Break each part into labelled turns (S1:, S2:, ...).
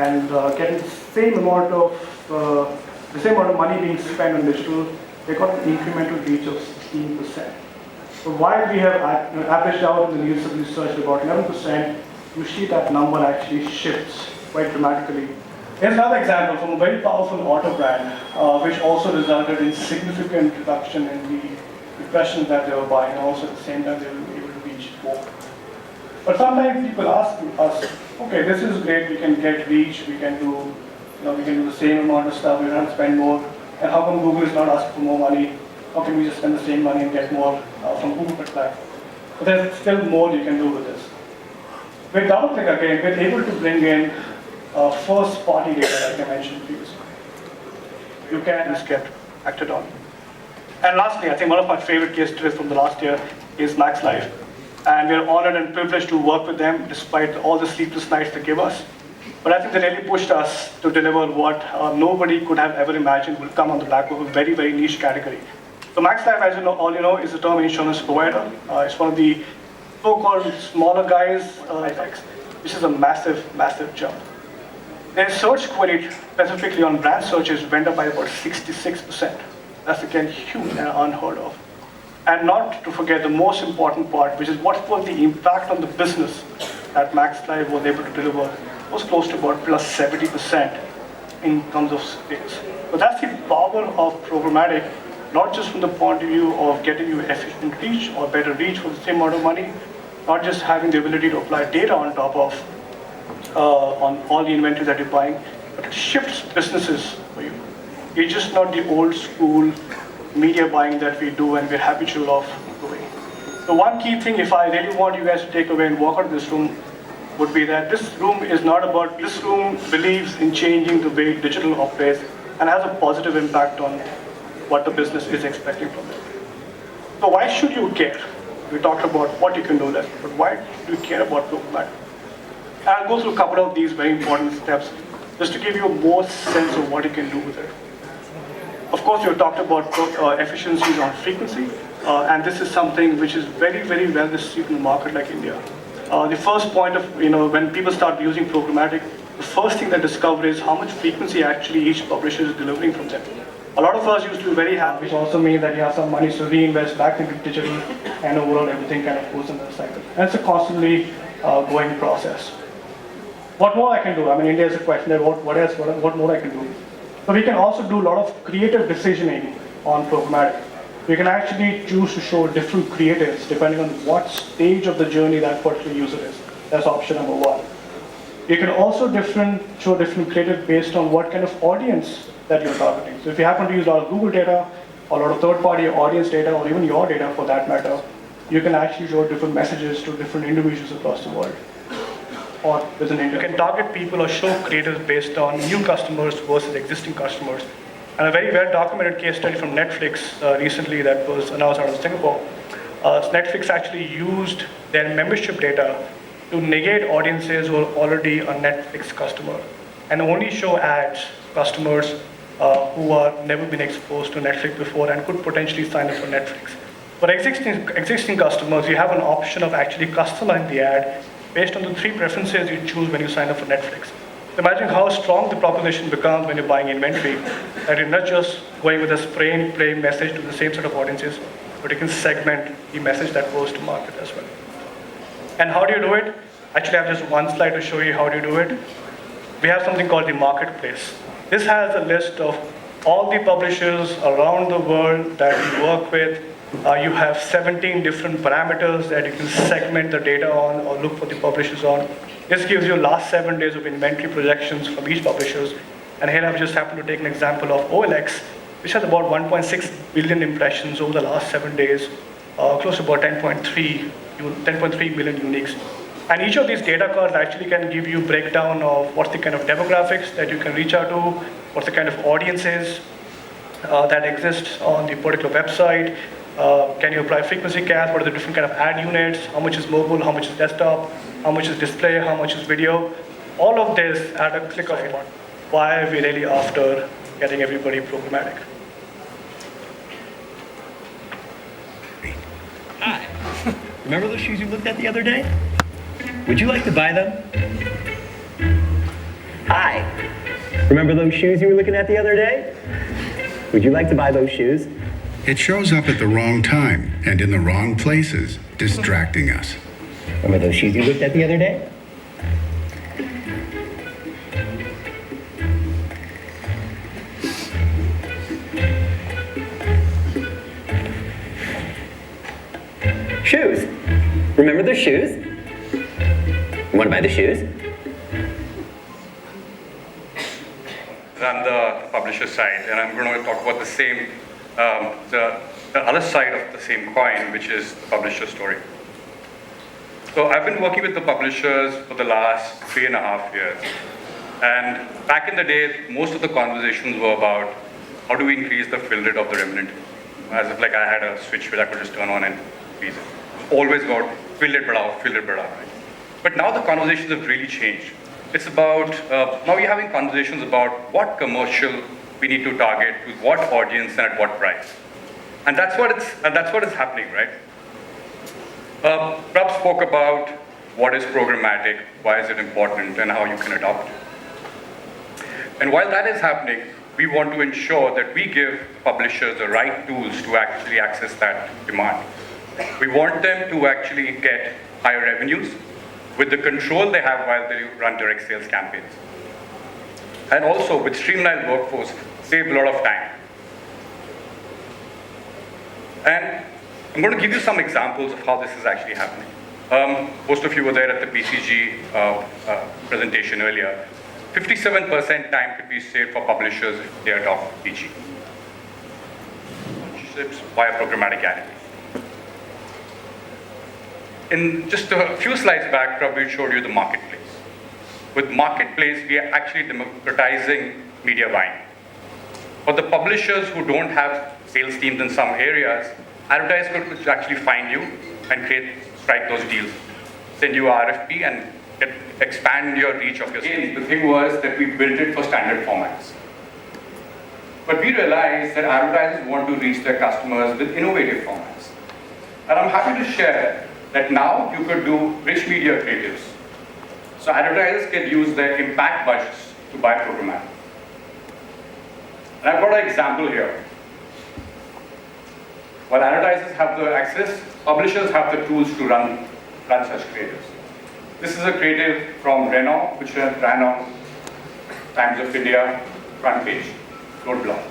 S1: and getting the same amount of money being spent on digital, they got an incremental reach of 16%. So while we have averaged out in the user research about 11%, you see that number actually shifts quite dramatically. Here's another example from a very powerful auto brand, which also resulted in significant reduction in the impressions that they were buying, and also at the same time they were able to reach more. But sometimes people ask us, okay, this is great, we can get reach, we can do the same amount of stuff, we don't have to spend more, and how come Google is not asking for more money? How can we just spend the same money and get more from Google platform? But there's still more you can do with this. With DoubleClick again, we're able to bring in first-party data, like I mentioned previously. You can just get acted on. And lastly, I think one of my favorite case studies from the last year is Max Life. And we're honored and privileged to work with them despite all the sleepless nights they give us. But I think they really pushed us to deliver what nobody could have ever imagined would come on the back of a very, very niche category. So Max Life, as you know, all you know, is a term insurance provider. It's one of the so-called smaller guys, which is a massive, massive jump. Their search query, specifically on brand searches, went up by about 66%. That's again huge and unheard of. And not to forget the most important part, which is what was the impact on the business that Max Life was able to deliver, was close to about plus 70% in terms of sales. So that's the power of programmatic, not just from the point of view of getting you efficient reach or better reach for the same amount of money, not just having the ability to apply data on top of on all the inventory that you're buying, but it shifts businesses for you. It's just not the old school media buying that we do and we're habitual of doing. So one key thing, if I really want you guys to take away and walk out of this room, would be that this room is not about, this room believes in changing the way digital operates and has a positive impact on what the business is expecting from it. So why should you care? We talked about what you can do there, but why do you care about programmatic? I'll go through a couple of these very important steps just to give you more sense of what you can do with it. Of course, you talked about efficiencies on frequency, and this is something which is very, very well received in a market like India. The first point of, when people start using programmatic, the first thing they discover is how much frequency actually each publisher is delivering from them. A lot of us used to be very happy, which also means that you have some money to reinvest back into digital, and overall everything kind of goes in the cycle. And it's a constantly going process. What more I can do? I mean, India is a question that what more I can do? So we can also do a lot of creative decisioning on programmatic. We can actually choose to show different creatives depending on what stage of the journey that particular user is. That's option number one. You can also show different creative based on what kind of audience that you're targeting. So if you happen to use a lot of Google data, or a lot of third-party audience data, or even your data for that matter, you can actually show different messages to different individuals across the world. Or within India. You can target people or show creatives based on new customers versus existing customers. And a very well-documented case study from Netflix recently that was announced out of Singapore. Netflix actually used their membership data to negate audiences who are already a Netflix customer and only show ads customers who are never been exposed to Netflix before and could potentially sign up for Netflix. For existing customers, you have an option of actually customizing the ad based on the 3 preferences you choose when you sign up for Netflix. Imagine how strong the proposition becomes when you're buying inventory, that you're not just going with a spray and play message to the same set of audiences, but you can segment the message that goes to market as well. And how do you do it? Actually, I have just one slide to show you how do you do it. We have something called the marketplace. This has a list of all the publishers around the world that we work with. You have 17 different parameters that you can segment the data on or look for the publishers on. This gives you last 7 days of inventory projections from each publishers. And here I've just happened to take an example of OLX, which has about 1.6 billion impressions over the last 7 days, close to about 10.3 million uniques. And each of these data cards actually can give you breakdown of what's the kind of demographics that you can reach out to, what's the kind of audiences that exist on the particular website. Can you apply frequency caps? What are the different kind of ad units? How much is mobile? How much is desktop? How much is display? How much is video? All of this at a click of a button. Why are we really after getting everybody programmatic?
S2: Hi. Remember those shoes you looked at the other day? Would you like to buy them?
S3: Hi. Remember those shoes you were looking at the other day? Would you like to buy those shoes?
S4: It shows up at the wrong time and in the wrong places, distracting us.
S3: Remember those shoes you looked at the other day? Shoes. Remember those shoes? You want to buy the shoes?
S5: I'm the publisher side, and I'm going to talk about the same, the other side of the same coin, which is the publisher story. So I've been working with the publishers for the last 3.5 years. And back in the day, most of the conversations were about how do we increase the fill rate of the remnant? As if like I had a switch which I could just turn on and increase it. Always about fill rate badao, right? But now the conversations have really changed. It's about, now we're having conversations about what commercial we need to target, with what audience and at what price. And that's what is happening, right? Prab spoke about what is programmatic, why is it important, and how you can adopt it. And while that is happening, we want to ensure that we give publishers the right tools to actually access that demand. We want them to actually get higher revenues with the control they have while they run direct sales campaigns. And also with streamlined workforce, save a lot of time. And I'm going to give you some examples of how this is actually happening. Most of you were there at the BCG presentation earlier. 57% time could be saved for publishers if they adopt PG. Sponsorships via programmatic ad. In just a few slides back, Prabhu showed you the marketplace. With marketplace, we are actually democratizing media buying. For the publishers who don't have sales teams in some areas, advertisers could actually find you and strike those deals, send you RFP and expand your reach of your sales. The thing was that we built it for standard formats. But we realized that advertisers want to reach their customers with innovative formats. And I'm happy to share that now you could do rich media creatives. So advertisers can use their impact budgets to buy programmatic. And I've got an example here. While advertisers have the access, publishers have the tools to run such creatives. This is a creative from Renault, which ran on Times of India front page, roadblock.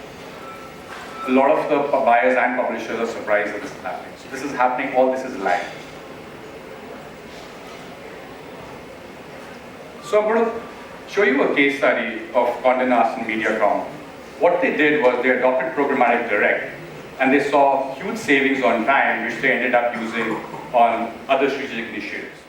S5: A lot of the buyers and publishers are surprised that this is happening. So this is happening, all this is live. So I'm going to show you a case study of Condé Nast and Mediacom. What they did was they adopted Programmatic Direct, and they saw huge savings on time, which they ended up using on other strategic initiatives.